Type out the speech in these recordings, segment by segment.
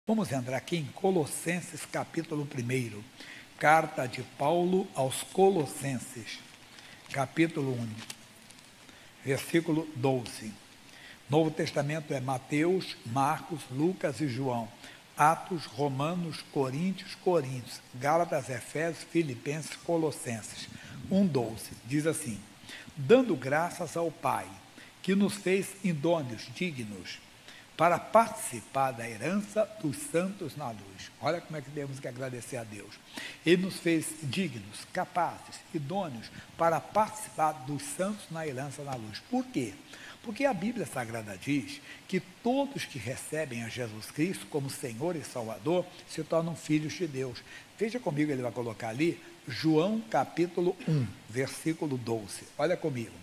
Vamos entrar aqui em Colossenses, capítulo 1. Carta de Paulo aos Colossenses, capítulo 1, versículo 12. Novo Testamento é Mateus, Marcos, Lucas e João. Atos, Romanos, Coríntios, Gálatas, Efésios, Filipenses, Colossenses. 1:12. Diz assim: dando graças ao Pai, que nos fez idôneos, dignos, para participar da herança dos santos na luz. Olha como é que temos que agradecer a Deus. Ele nos fez dignos, capazes, idôneos, para participar dos santos na herança na luz. Por quê? Porque a Bíblia Sagrada diz que todos que recebem a Jesus Cristo como Senhor e Salvador se tornam filhos de Deus. Veja comigo, ele vai colocar ali, João capítulo 1, versículo 12. Olha comigo.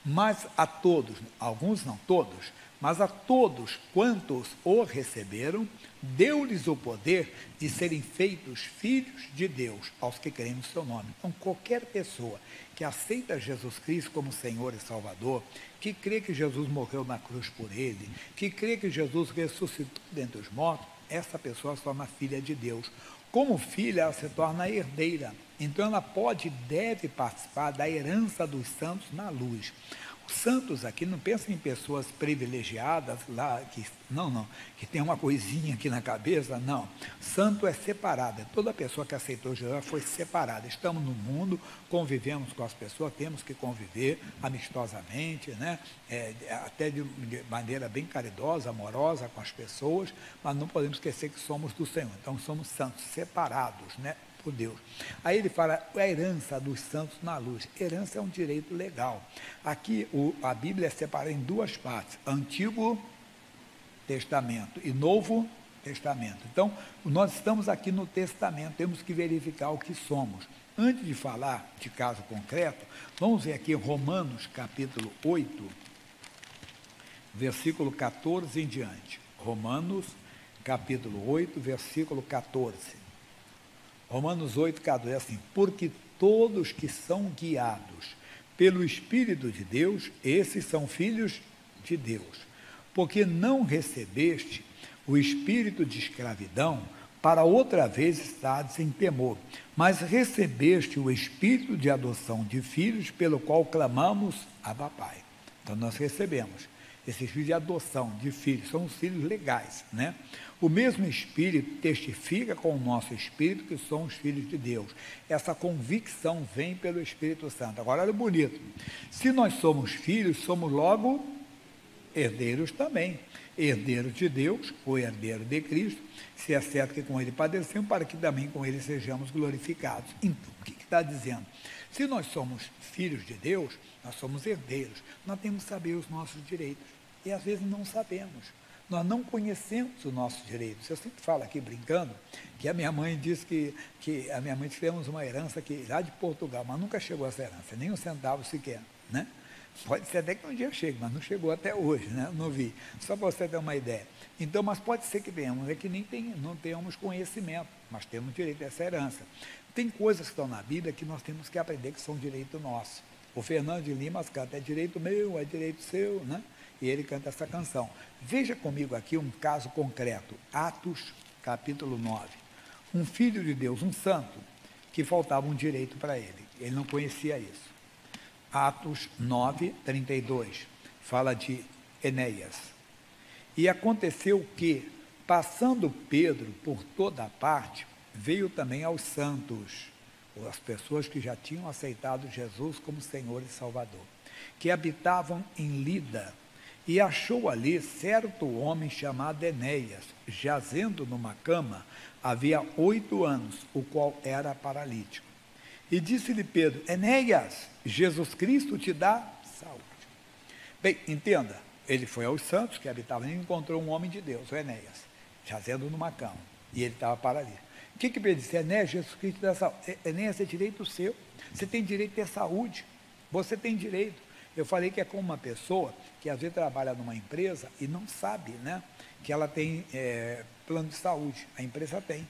Mas a todos, alguns não todos, mas a todos quantos o receberam, deu-lhes o poder de serem feitos filhos de Deus, aos que creem no seu nome. Então, qualquer pessoa que aceita Jesus Cristo como Senhor e Salvador, que crê que Jesus morreu na cruz por ele, que crê que Jesus ressuscitou dentre os mortos, essa pessoa se torna filha de Deus. Como filha, ela se torna herdeira. Então, ela pode e deve participar da herança dos santos na luz. Os santos aqui, não pensam em pessoas privilegiadas lá, que tem uma coisinha aqui na cabeça, não. Santo é separado, é toda pessoa que aceitou Jesus foi separada. Estamos no mundo, convivemos com as pessoas, temos que conviver amistosamente, né? Até de maneira bem caridosa, amorosa com as pessoas, mas não podemos esquecer que somos do Senhor. Então somos santos, separados, né? Por Deus. Aí ele fala a herança dos santos na luz. Herança é um direito legal. Aqui a Bíblia é separada em duas partes: Antigo Testamento e Novo Testamento. Então, nós estamos aqui no Testamento, temos que verificar o que somos. Antes de falar de caso concreto, vamos ver aqui Romanos capítulo 8, versículo 14 em diante. Romanos capítulo 8, versículo 14. Romanos 8, 14, é assim: porque todos que são guiados pelo Espírito de Deus, esses são filhos de Deus. Porque não recebeste o espírito de escravidão para outra vez estares em temor, mas recebeste o espírito de adoção de filhos, pelo qual clamamos, Abba Pai. Então nós recebemos esses filhos de adoção de filhos, são os filhos legais, né? O mesmo Espírito testifica com o nosso Espírito que somos filhos de Deus. Essa convicção vem pelo Espírito Santo. Agora, olha bonito. Se nós somos filhos, somos logo herdeiros também. Herdeiros de Deus, ou herdeiro de Cristo, se é certo que com ele padecemos, para que também com ele sejamos glorificados. Então, o que está dizendo? Se nós somos filhos de Deus, nós somos herdeiros. Nós temos que saber os nossos direitos. E às vezes não sabemos. Nós não conhecemos os nossos direitos. Eu sempre falo aqui brincando que a minha mãe disse que a minha mãe tivemos uma herança que, lá de Portugal, mas nunca chegou essa herança, nem um centavo sequer, né? Pode ser até que um dia chegue, mas não chegou até hoje, né? Não vi. Só para você ter uma ideia. Então, mas pode ser que venhamos, é que não tenhamos conhecimento, mas temos direito a essa herança. Tem coisas que estão na Bíblia que nós temos que aprender que são direito nosso. O Fernando de Limas canta, é direito meu, é direito seu, né? E ele canta essa canção. Veja comigo aqui um caso concreto. Atos, capítulo 9. Um filho de Deus, um santo, que faltava um direito para ele. Ele não conhecia isso. Atos 9, 32. Fala de Enéas. E aconteceu que, passando Pedro por toda a parte, veio também aos santos, as pessoas que já tinham aceitado Jesus como Senhor e Salvador, que habitavam em Lida. E achou ali certo homem chamado Enéas, jazendo numa cama, havia 8 anos, o qual era paralítico. E disse-lhe Pedro: Enéas, Jesus Cristo te dá saúde. Bem, entenda, ele foi aos santos que habitavam e encontrou um homem de Deus, o Enéas, jazendo numa cama, e ele estava paralítico. O que Pedro disse? Enéas, Jesus Cristo te dá saúde. Enéas, é direito seu, você tem direito a ter saúde, você tem direito. Eu falei que é como uma pessoa que às vezes trabalha numa empresa e não sabe, né, que ela tem plano de saúde. A empresa tem.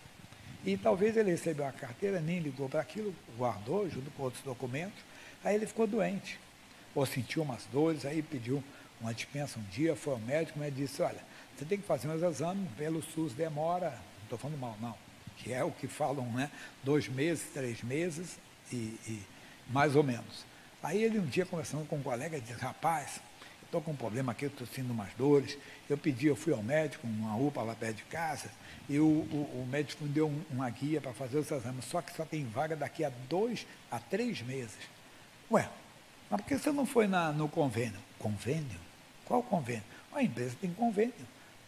E talvez ele recebeu a carteira, nem ligou para aquilo, guardou junto com outros documentos, aí ele ficou doente. Ou sentiu umas dores, aí pediu uma dispensa um dia, foi ao médico, o médico disse: olha, Você tem que fazer uns exames, pelo SUS demora, não estou falando mal, não, que é o que falam, né? 2 meses, 3 meses e mais ou menos. Aí ele um dia conversando com um colega, disse, rapaz, estou com um problema aqui, estou sentindo umas dores. Eu fui ao médico, uma UPA lá perto de casa, e o médico me deu uma guia para fazer os exames, só que só tem vaga daqui a 2 a 3 meses. Ué, mas por que você não foi no convênio? Convênio? Qual convênio? A empresa tem convênio.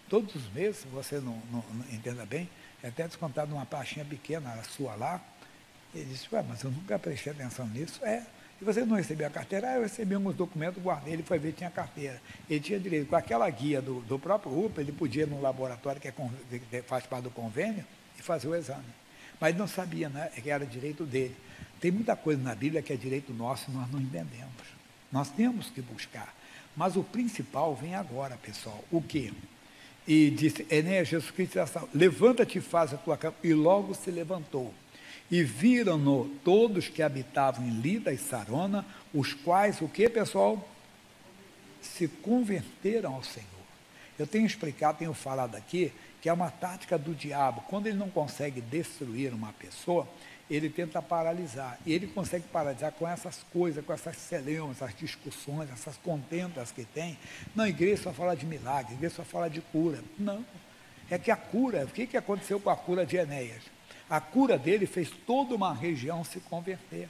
Todos os meses, se você não entenda bem, é até descontado uma taxinha pequena, a sua lá. Ele disse, ué, mas eu nunca prestei atenção nisso. E você não recebeu a carteira? Eu recebi alguns documentos, guardei, ele foi ver, tinha carteira. Ele tinha direito, com aquela guia do próprio UPA, ele podia ir no laboratório que faz parte do convênio e fazer o exame. Mas ele não sabia, né, que era direito dele. Tem muita coisa na Bíblia que é direito nosso e nós não entendemos. Nós temos que buscar. Mas o principal vem agora, pessoal. O quê? E disse, Enéas, Jesus Cristo, levanta-te e faz a tua cama. E logo se levantou. E viram-no todos que habitavam em Lida e Sarona, os quais, o que, pessoal? Se converteram ao Senhor. Eu tenho explicado, tenho falado aqui, que é uma tática do diabo. Quando ele não consegue destruir uma pessoa, ele tenta paralisar. E ele consegue paralisar com essas coisas, com essas celeumas, essas discussões, essas contendas que tem. Não, a igreja só fala de milagre, a igreja só fala de cura. Não. É que a cura, o que aconteceu com a cura de Enéas? A cura dele fez toda uma região se converter,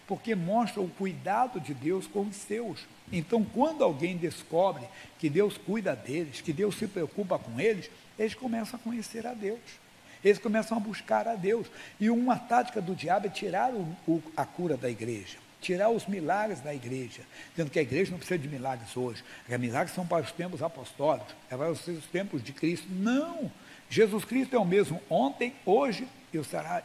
porque mostra o cuidado de Deus com os seus. Então, quando alguém descobre que Deus cuida deles, que Deus se preocupa com eles começam a conhecer a Deus, eles começam a buscar a Deus. E uma tática do diabo é tirar a cura da igreja, tirar os milagres da igreja, dizendo que a igreja não precisa de milagres hoje, que milagres são para os tempos apostólicos, é para os tempos de Cristo. Não! Jesus Cristo é o mesmo ontem, hoje e o será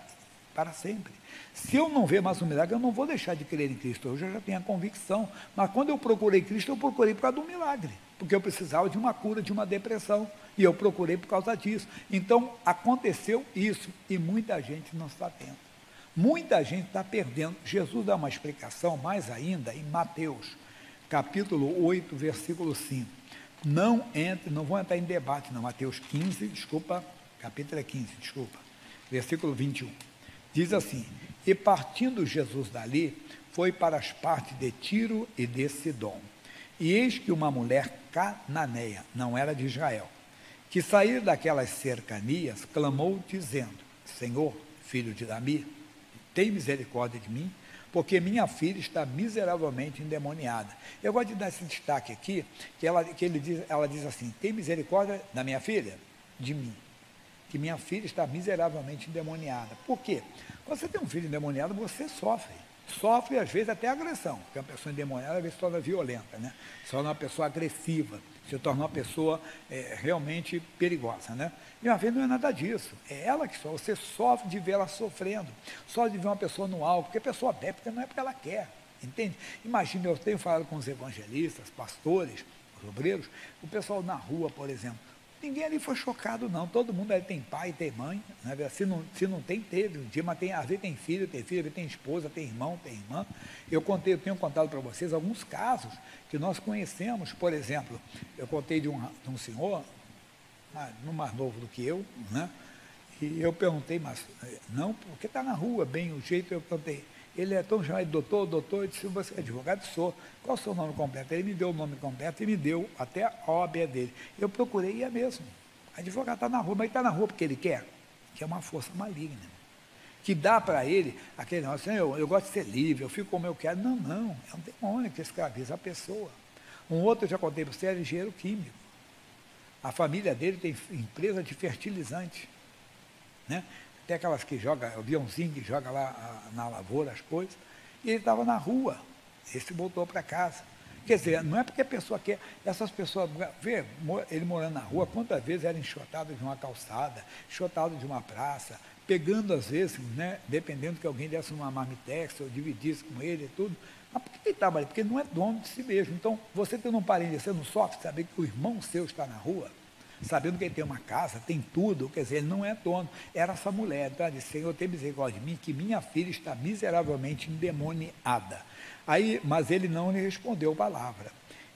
para sempre. Se eu não ver mais um milagre, eu não vou deixar de crer em Cristo. Hoje eu já tenho a convicção. Mas quando eu procurei Cristo, eu procurei por causa do milagre, porque eu precisava de uma cura, de uma depressão, e eu procurei por causa disso. Então, aconteceu isso, e muita gente não está tendo. Muita gente está perdendo. Jesus dá uma explicação mais ainda em Mateus, capítulo 8, versículo 5. Não vão entrar em debate, não. Mateus 15, capítulo 15, versículo 21. Diz assim, e partindo Jesus dali, foi para as partes de Tiro e de Sidom. E eis que uma mulher cananeia, não era de Israel, que saíra daquelas cercanias, clamou dizendo, Senhor, filho de Davi, tem misericórdia de mim, porque minha filha está miseravelmente endemoniada. Eu gosto de dar esse destaque aqui, ela diz assim, tem misericórdia da minha filha? De mim. Que minha filha está miseravelmente endemoniada. Por quê? Quando você tem um filho endemoniado, você sofre. Sofre, às vezes, até agressão, porque uma pessoa endemoniada, às vezes, se torna violenta, né? Se torna uma pessoa agressiva, se torna uma pessoa realmente perigosa, né? E uma vez não é nada disso. É ela que sofre. Você sofre de ver ela sofrendo, só de ver uma pessoa no álcool, porque a pessoa bebe, porque não é porque ela quer, entende? Imagina, eu tenho falado com os evangelistas, pastores, os obreiros, o pessoal na rua, por exemplo, ninguém ali foi chocado, não. Todo mundo ali tem pai, tem mãe, né? Se não tem, teve um dia, mas às vezes tem filho, às vezes tem esposa, tem irmão, tem irmã. Eu tenho contado para vocês alguns casos que nós conhecemos. Por exemplo, eu contei de um senhor, mais novo do que eu, né? E eu perguntei, mas não, porque está na rua, bem o jeito, eu perguntei. Ele é tão chamado de doutor, eu disse, você é advogado? Sou. Qual é o seu nome completo? Ele me deu o nome completo e me deu até a OAB dele. Eu procurei e é mesmo. O advogado está na rua, mas ele está na rua porque ele quer, que é uma força maligna, que dá para ele aquele negócio, eu gosto de ser livre, eu fico como eu quero. Não, é um demônio que escraviza a pessoa. Um outro, eu já contei para você, é engenheiro químico. A família dele tem empresa de fertilizante, né? Tem aquelas que jogam, o aviãozinho que joga lá na lavoura as coisas, e ele estava na rua, esse voltou para casa. Quer dizer, não é porque a pessoa quer, essas pessoas, vê, ele morando na rua, quantas vezes era enxotado de uma calçada, enxotado de uma praça, pegando às vezes, né, dependendo que alguém desse uma marmitex, ou dividisse com ele e tudo. Mas por que ele estava ali? Porque ele não é dono de si mesmo. Então, você tendo um parente, você não sofre saber que o irmão seu está na rua, sabendo que ele tem uma casa, tem tudo, quer dizer, ele não é dono. Era essa mulher, então ela disse, Senhor, tem misericórdia de mim, que minha filha está miseravelmente endemoniada. Mas ele não lhe respondeu palavra.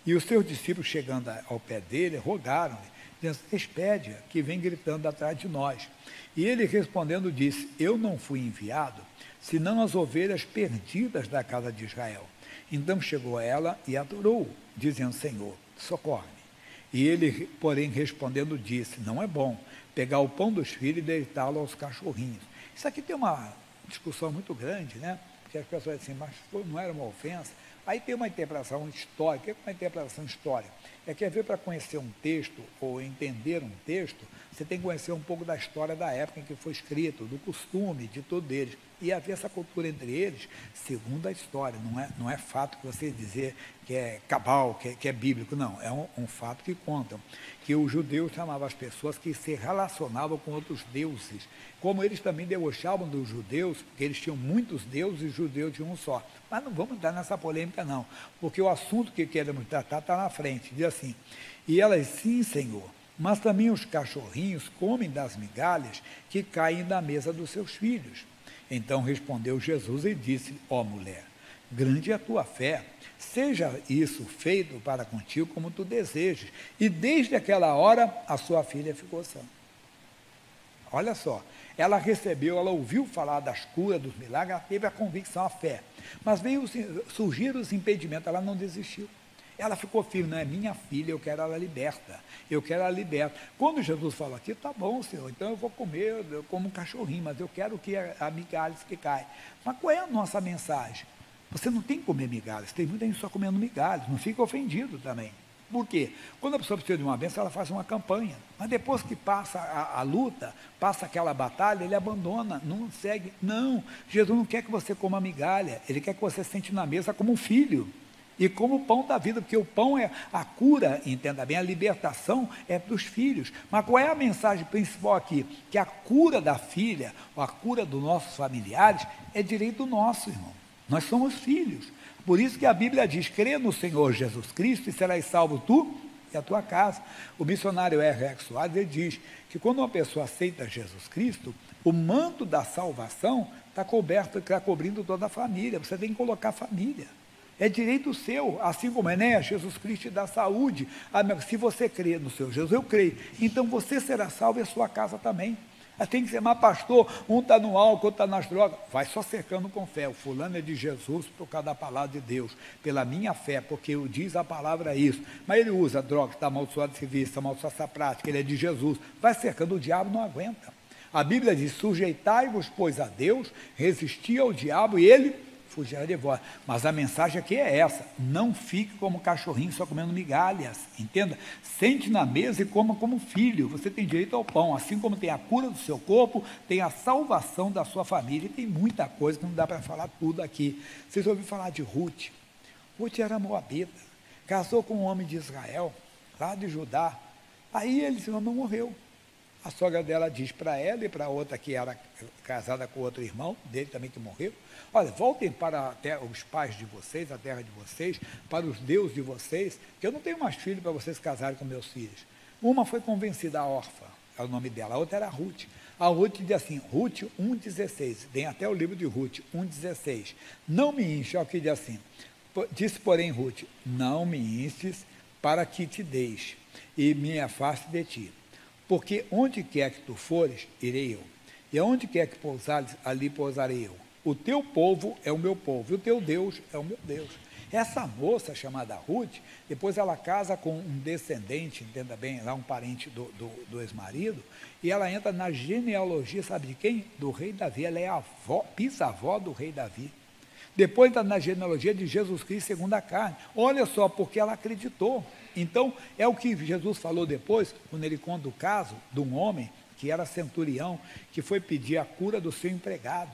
E os seus discípulos, chegando ao pé dele, rogaram-lhe dizendo: expede-a, que vem gritando atrás de nós. E ele respondendo disse: eu não fui enviado, senão as ovelhas perdidas da casa de Israel. Então chegou a ela e adorou, dizendo: Senhor, socorre-me. E ele, porém, respondendo, disse: não é bom pegar o pão dos filhos e deitá-lo aos cachorrinhos. Isso aqui tem uma discussão muito grande, né? Porque as pessoas dizem assim: mas não era uma ofensa? Aí tem uma interpretação histórica. O que é uma interpretação histórica? É que, às vezes, para conhecer um texto ou entender um texto, você tem que conhecer um pouco da história da época em que foi escrito, do costume, de tudo eles. E havia essa cultura entre eles, segundo a história. Não é fato que você dizer que é cabal, que é bíblico, não. É um fato que contam. Que os judeus chamavam as pessoas que se relacionavam com outros deuses. Como eles também debochavam dos judeus, porque eles tinham muitos deuses e os judeus tinham um só. Mas não vamos entrar nessa polêmica, não. Porque o assunto que queremos tratar está na frente. Diz assim: e elas: sim, Senhor, mas também os cachorrinhos comem das migalhas que caem da mesa dos seus filhos. Então respondeu Jesus e disse: ó mulher, grande é a tua fé, seja isso feito para contigo como tu desejes. E desde aquela hora a sua filha ficou sã. Olha só, ela ouviu falar das curas, dos milagres, ela teve a convicção, a fé. Mas veio surgir os impedimentos, ela não desistiu. Ela ficou firme: não é minha filha, eu quero ela liberta. Eu quero ela liberta. Quando Jesus falou aqui: tá bom, Senhor, então eu vou comer, eu como um cachorrinho, mas eu quero que a migalhas que cai. Mas qual é a nossa mensagem? Você não tem que comer migalhas, tem muita gente só comendo migalhas, não fica ofendido também. Por quê? Quando a pessoa precisa de uma bênção, ela faz uma campanha. Mas depois que passa a luta, passa aquela batalha, ele abandona, não segue. Não, Jesus não quer que você coma migalha, ele quer que você sente na mesa como um filho. E como o pão da vida, porque o pão é a cura, entenda bem, a libertação é dos filhos. Mas qual é a mensagem principal aqui? Que a cura da filha, ou a cura dos nossos familiares, é direito nosso, irmão. Nós somos filhos. Por isso que a Bíblia diz: crê no Senhor Jesus Cristo e serás salvo tu e a tua casa. O missionário R.R. Soares, ele diz que quando uma pessoa aceita Jesus Cristo, o manto da salvação está cobrindo toda a família. Você tem que colocar a família. É direito seu, assim como Enéas, Jesus Cristo te dá saúde. Se você crê no Senhor Jesus, eu creio. Então você será salvo e a sua casa também. Tem que ser: mas pastor, um está no álcool, outro está nas drogas. Vai só cercando com fé. O fulano é de Jesus por causa da palavra de Deus, pela minha fé, porque diz a palavra isso. Mas ele usa droga, está amaldiçoado de serviço, está amaldiçoado essa prática, ele é de Jesus. Vai cercando, o diabo não aguenta. A Bíblia diz: sujeitai-vos, pois, a Deus, resisti ao diabo e ele fugirá de vós. Mas a mensagem aqui é essa: não fique como cachorrinho só comendo migalhas, entenda? Sente na mesa e coma como filho. Você tem direito ao pão, assim como tem a cura do seu corpo, tem a salvação da sua família, e tem muita coisa que não dá para falar tudo aqui. Vocês ouviram falar de Ruth? Ruth era moabita, casou com um homem de Israel, lá de Judá. Aí esse homem morreu. A sogra dela diz para ela e para outra que era casada com outro irmão dele também que morreu: olha, voltem para os pais de vocês, a terra de vocês, para os deuses de vocês, que eu não tenho mais filho para vocês casarem com meus filhos. Uma foi convencida, a órfã, é o nome dela, a outra era Ruth. A Ruth diz assim, Ruth 1,16, tem até o livro de Ruth 1,16: não me enche, olha o que diz assim: disse porém Ruth: não me instes para que te deixe e me afaste de ti. Porque onde quer que tu fores, irei eu. E aonde quer que pousares, ali pousarei eu. O teu povo é o meu povo, e o teu Deus é o meu Deus. Essa moça chamada Ruth, depois ela casa com um descendente, entenda bem, lá um parente do ex-marido, e ela entra na genealogia, sabe de quem? Do rei Davi. Ela é a bisavó do rei Davi. Depois entra na genealogia de Jesus Cristo segundo a carne. Olha só, porque ela acreditou. Então, é o que Jesus falou depois, quando ele conta o caso de um homem que era centurião, que foi pedir a cura do seu empregado.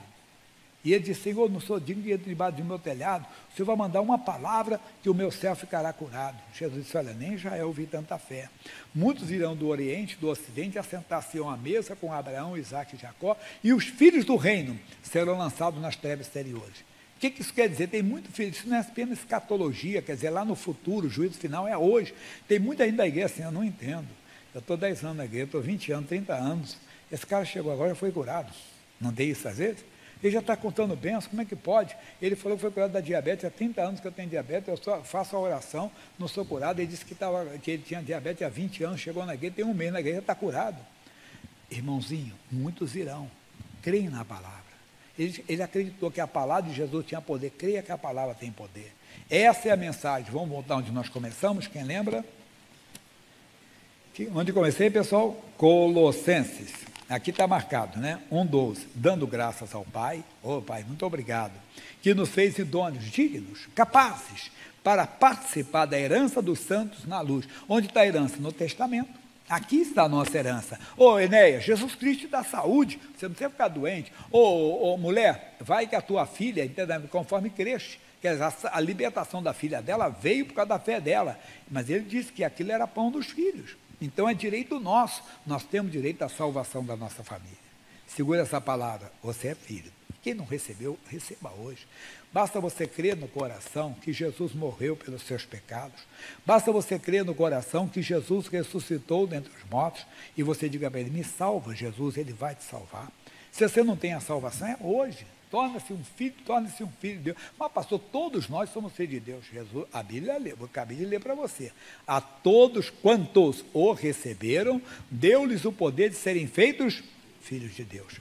E ele disse: Senhor, não sou digno de ir debaixo do meu telhado, o Senhor vai mandar uma palavra que o meu servo ficará curado. Jesus disse: olha, nem em Israel vi tanta fé. Muitos irão do Oriente, do Ocidente, assentar-se à mesa com Abraão, Isaque e Jacó, e os filhos do reino serão lançados nas trevas exteriores. O que isso quer dizer? Tem muito filho, isso não é apenas escatologia, quer dizer, lá no futuro, o juízo final é hoje. Tem muita gente da igreja assim: eu não entendo. Eu estou 10 anos na igreja, estou 20 anos, 30 anos. Esse cara chegou agora e foi curado. Não tem isso às vezes? Ele já está contando bênçãos, como é que pode? Ele falou que foi curado da diabetes, há 30 anos que eu tenho diabetes, eu só faço a oração, não sou curado. Ele disse que ele tinha diabetes há 20 anos, chegou na igreja, tem um mês na igreja, está curado. Irmãozinho, muitos irão, creem na palavra. Ele acreditou que a palavra de Jesus tinha poder, creia que a palavra tem poder. Essa é a mensagem. Vamos voltar onde nós começamos, quem lembra? Onde comecei, pessoal? Colossenses. Aqui está marcado, né? 1:12. Dando graças ao Pai, Pai, muito obrigado, que nos fez idôneos, dignos, capazes, para participar da herança dos santos na luz. Onde está a herança? No Testamento. Aqui está a nossa herança. Enéas, Jesus Cristo te dá saúde, você não precisa ficar doente. Mulher, vai que a tua filha, conforme cresce, que a libertação da filha dela veio por causa da fé dela, mas ele disse que aquilo era pão dos filhos. Então é direito nosso, nós temos direito à salvação da nossa família. Segura essa palavra, você é filho. Quem não recebeu, receba hoje. Basta você crer no coração que Jesus morreu pelos seus pecados. Basta você crer no coração que Jesus ressuscitou dentre os mortos e você diga para ele, me salva, Jesus, ele vai te salvar. Se você não tem a salvação, é hoje. Torne-se um filho de Deus. Mas, pastor, todos nós somos filhos de Deus. Jesus, a Bíblia lê, eu acabei de ler para você. A todos quantos o receberam, deu-lhes o poder de serem feitos filhos de Deus.